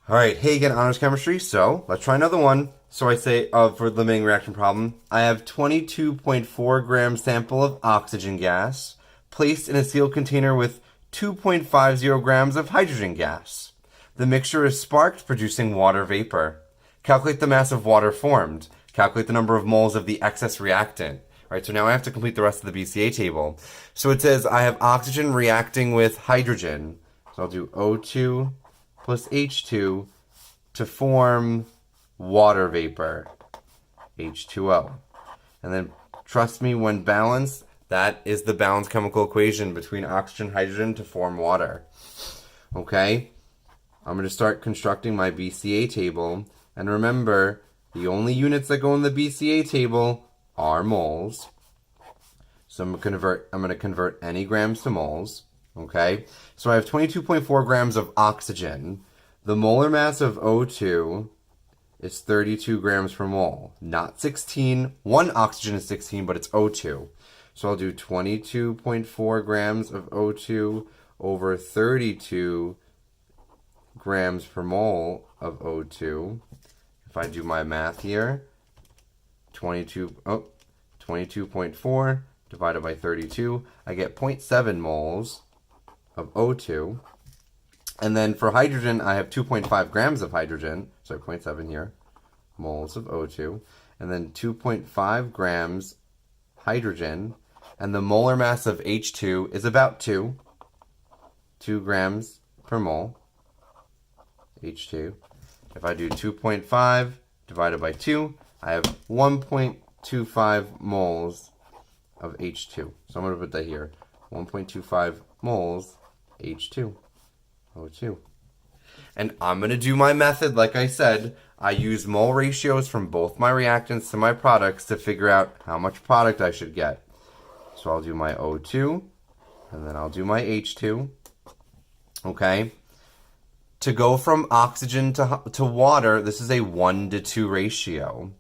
All right, hey again, honors chemistry. So let's try another one. So I say for the limiting reaction problem, I have 22.4 gram sample of oxygen gas placed in a sealed container with 2.50 grams of hydrogen gas. The mixture is sparked, producing water vapor. Calculate the mass of water formed. Calculate the number of moles of the excess reactant. All right, so now I have to complete the rest of the Bca table. So it says I have oxygen reacting with hydrogen. So I'll do O2 plus H2 to form water vapor, H2O. And then trust me, when balanced, that is the balanced chemical equation between oxygen and hydrogen to form water. Okay, I'm going to start constructing my Bca table. And remember, the only units that go in the Bca table are moles. So I'm going to convert any grams to moles. Okay, so I have 22.4 grams of oxygen. The molar mass of O2 is 32 grams per mole, not 16. One oxygen is 16, but it's O2. So I'll do 22.4 grams of O2 over 32 grams per mole of O2. If I do my math here, 22.4 divided by 32, I get 0.7 moles of O2. And then for hydrogen, I have 2.5 grams of hydrogen, so 0.7 here, moles of O2, and then 2.5 grams hydrogen, and the molar mass of H2 is about 2 grams per mole, H2. If I do 2.5 divided by 2, I have 1.25 moles of H2. So I'm going to put that here, 1.25 moles H2. O2. And I'm going to do my method like I said. I use mole ratios from both my reactants to my products to figure out how much product I should get. So I'll do my O2, and then I'll do my H2. Okay? To go from oxygen to water, this is a 1:2 ratio.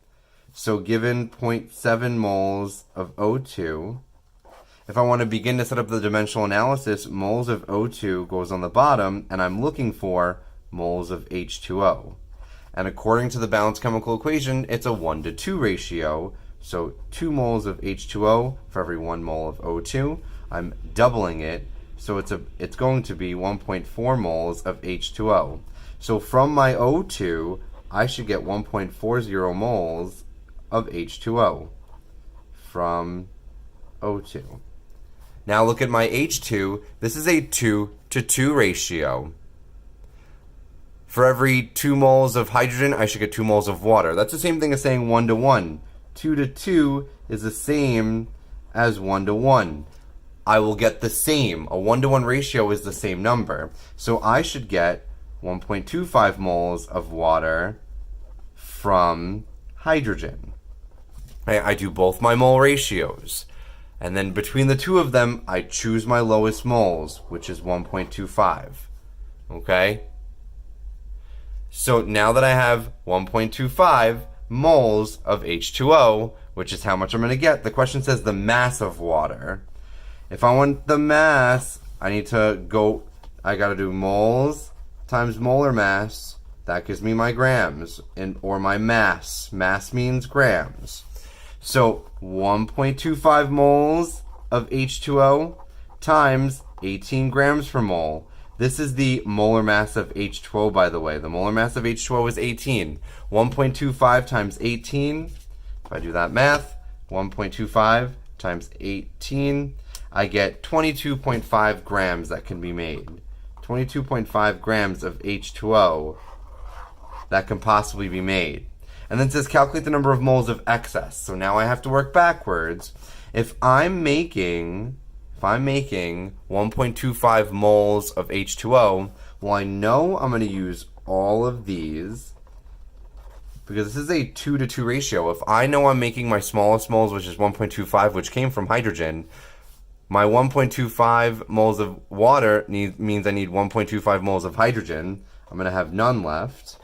So given 0.7 moles of O2, if I want to begin to set up the dimensional analysis, moles of O2 goes on the bottom, and I'm looking for moles of H2O. And according to the balanced chemical equation, it's a 1:2 ratio. So 2 moles of H2O for every 1 mole of O2. I'm doubling it, so it's going to be 1.4 moles of H2O. So from my O2, I should get 1.40 moles of H2O from O2. Now look at my H2. This is a 2:2 ratio. For every 2 moles of hydrogen, I should get 2 moles of water. That's the same thing as saying 1:1. 2:2 is the same as 1:1. I will get the same. A 1:1 ratio is the same number. So I should get 1.25 moles of water from hydrogen. I do both my mole ratios. And then between the two of them, I choose my lowest moles, which is 1.25. Okay? So now that I have 1.25 moles of H2O, which is how much I'm going to get, the question says the mass of water. If I want the mass, I got to do moles times molar mass. That gives me my grams, or my mass. Mass means grams. So 1.25 moles of H2O times 18 grams per mole. This is the molar mass of H2O, by the way. The molar mass of H2O is 18. 1.25 times 18, if I do that math, 1.25 times 18, I get 22.5 grams that can be made. 22.5 grams of H2O that can possibly be made. And then it says calculate the number of moles of excess. So now I have to work backwards. If I'm making 1.25 moles of H2O, well, I know I'm going to use all of these because this is a 2:2 ratio. If I know I'm making my smallest moles, which is 1.25, which came from hydrogen, my 1.25 moles of water means I need 1.25 moles of hydrogen. I'm going to have none left.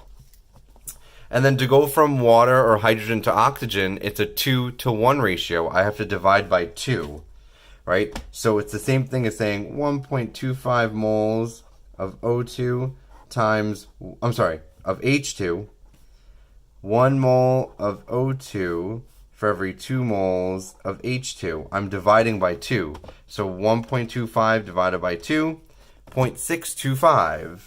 And then to go from water or hydrogen to oxygen, it's a 2:1 ratio. I have to divide by 2, right? So it's the same thing as saying 1.25 moles of O2 times, of H2, 1 mole of O2 for every 2 moles of H2. I'm dividing by 2. So 1.25 divided by 2, 0.625.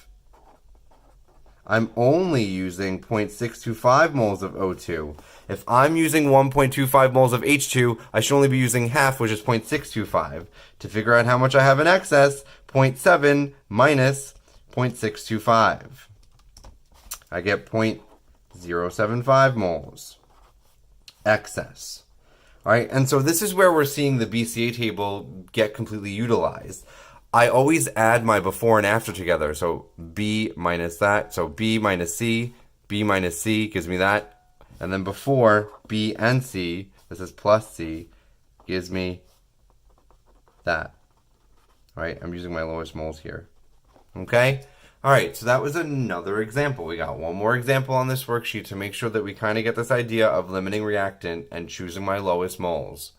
I'm only using 0.625 moles of O2. If I'm using 1.25 moles of H2, I should only be using half, which is 0.625. To figure out how much I have in excess, 0.7 minus 0.625. I get 0.075 moles excess. All right, and so this is where we're seeing the Bca table get completely utilized. I always add my before and after together. So B minus that. So B minus C gives me that. And then before B and C, this is plus C, gives me that. All right, I'm using my lowest moles here. Okay? All right, so that was another example. We got one more example on this worksheet to make sure that we kind of get this idea of limiting reactant and choosing my lowest moles.